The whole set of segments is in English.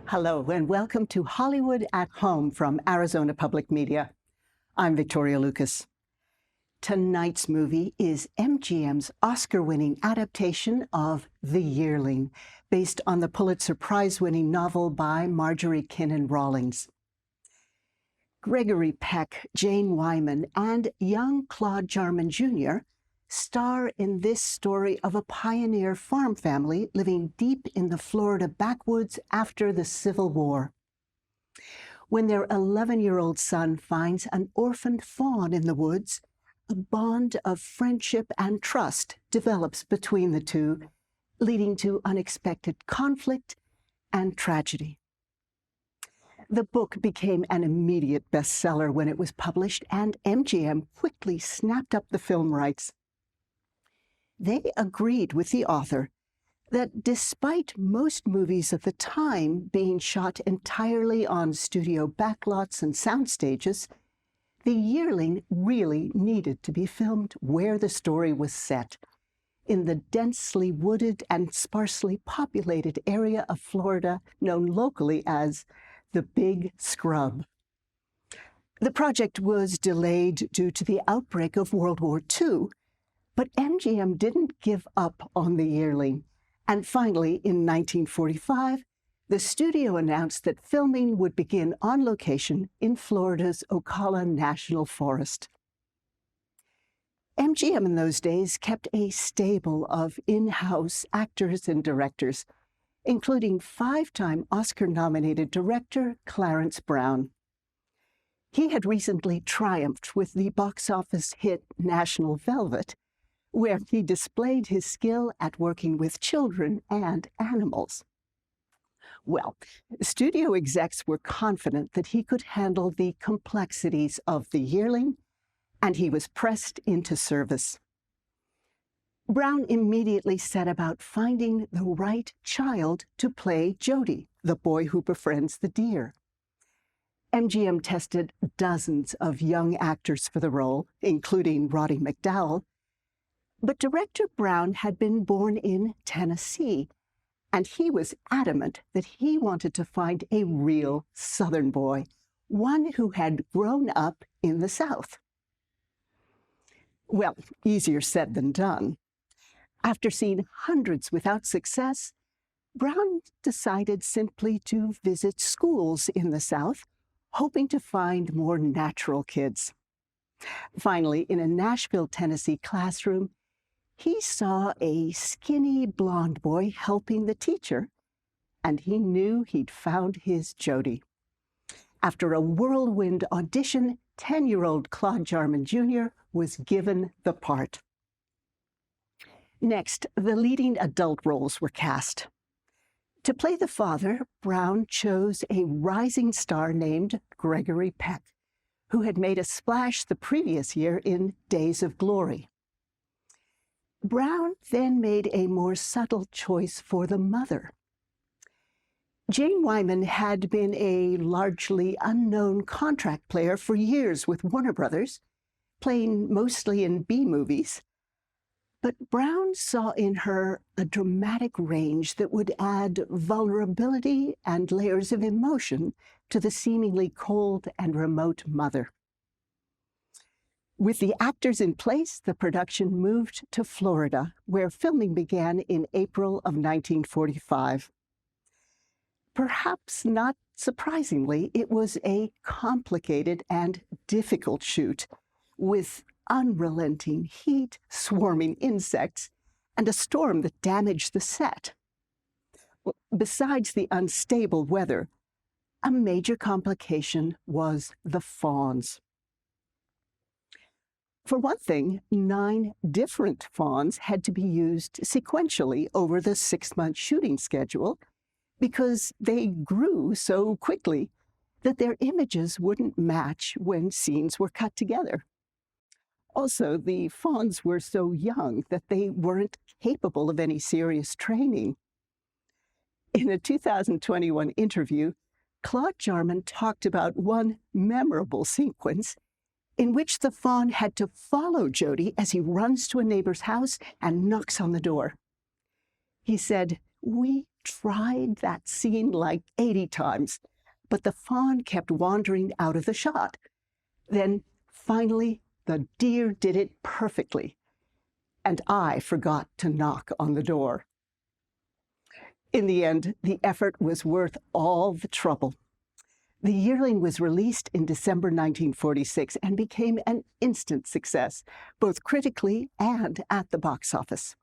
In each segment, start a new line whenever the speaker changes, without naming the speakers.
Hello, and welcome to Hollywood at Home from Arizona Public Media. I'm Victoria Lucas. Tonight's movie is MGM's Oscar-winning adaptation of The Yearling, based on the Pulitzer Prize-winning novel by Marjorie Kinnan Rawlings. Gregory Peck, Jane Wyman, and young Claude Jarman Jr. star in this story of a pioneer farm family living deep in the Florida backwoods after the Civil War. When their 11-year-old son finds an orphaned fawn in the woods, a bond of friendship and trust develops between the two, leading to unexpected conflict and tragedy. The book became an immediate bestseller when it was published, and MGM quickly snapped up the film rights. They agreed with the author that despite most movies of the time being shot entirely on studio backlots and sound stages, The Yearling really needed to be filmed where the story was set, in the densely wooded and sparsely populated area of Florida known locally as the Big Scrub. The project was delayed due to the outbreak of World War II, but MGM didn't give up on The Yearling, and finally, in 1945, the studio announced that filming would begin on location in Florida's Ocala National Forest. MGM in those days kept a stable of in-house actors and directors, including five-time Oscar-nominated director Clarence Brown. He had recently triumphed with the box office hit National Velvet, where he displayed his skill at working with children and animals. Well, studio execs were confident that he could handle the complexities of The Yearling, and he was pressed into service. Brown immediately set about finding the right child to play Jody, the boy who befriends the deer. MGM tested dozens of young actors for the role, including Roddy McDowall, but director Brown had been born in Tennessee, and he was adamant that he wanted to find a real Southern boy, one who had grown up in the South. Well, easier said than done. After seeing hundreds without success, Brown decided simply to visit schools in the South, hoping to find more natural kids. Finally, in a Nashville, Tennessee classroom, he saw a skinny blonde boy helping the teacher, and he knew he'd found his Jody. After a whirlwind audition, 10-year-old Claude Jarman Jr. was given the part. Next, the leading adult roles were cast. To play the father, Brown chose a rising star named Gregory Peck, who had made a splash the previous year in Days of Glory. Brown then made a more subtle choice for the mother. Jane Wyman had been a largely unknown contract player for years with Warner Brothers, playing mostly in B-movies. But Brown saw in her a dramatic range that would add vulnerability and layers of emotion to the seemingly cold and remote mother. With the actors in place, the production moved to Florida, where filming began in April of 1945. Perhaps not surprisingly, it was a complicated and difficult shoot, with unrelenting heat, swarming insects, and a storm that damaged the set. Besides the unstable weather, a major complication was the fawns. For one thing, 9 different fawns had to be used sequentially over the 6-month shooting schedule because they grew so quickly that their images wouldn't match when scenes were cut together. Also, the fawns were so young that they weren't capable of any serious training. In a 2021 interview, Claude Jarman talked about one memorable sequence in which the fawn had to follow Jody as he runs to a neighbor's house and knocks on the door. He said, We tried that scene like 80 times, but the fawn kept wandering out of the shot. Then, finally, the deer did it perfectly, and I forgot to knock on the door. In the end, the effort was worth all the trouble. The Yearling was released in December 1946 and became an instant success, both critically and at the box office.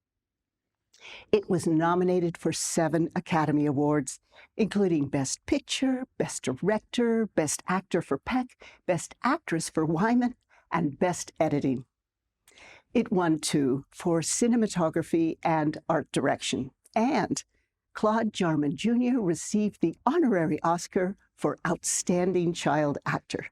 It was nominated for 7 Academy Awards, including Best Picture, Best Director, Best Actor for Peck, Best Actress for Wyman, and Best Editing. It won 2 for cinematography and art direction, and Claude Jarman Jr. received the honorary Oscar for Outstanding Child Actor.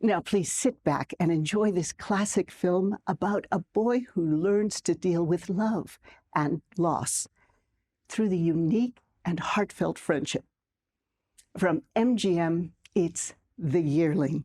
Now, please sit back and enjoy this classic film about a boy who learns to deal with love and loss through the unique and heartfelt friendship. From MGM, it's The Yearling.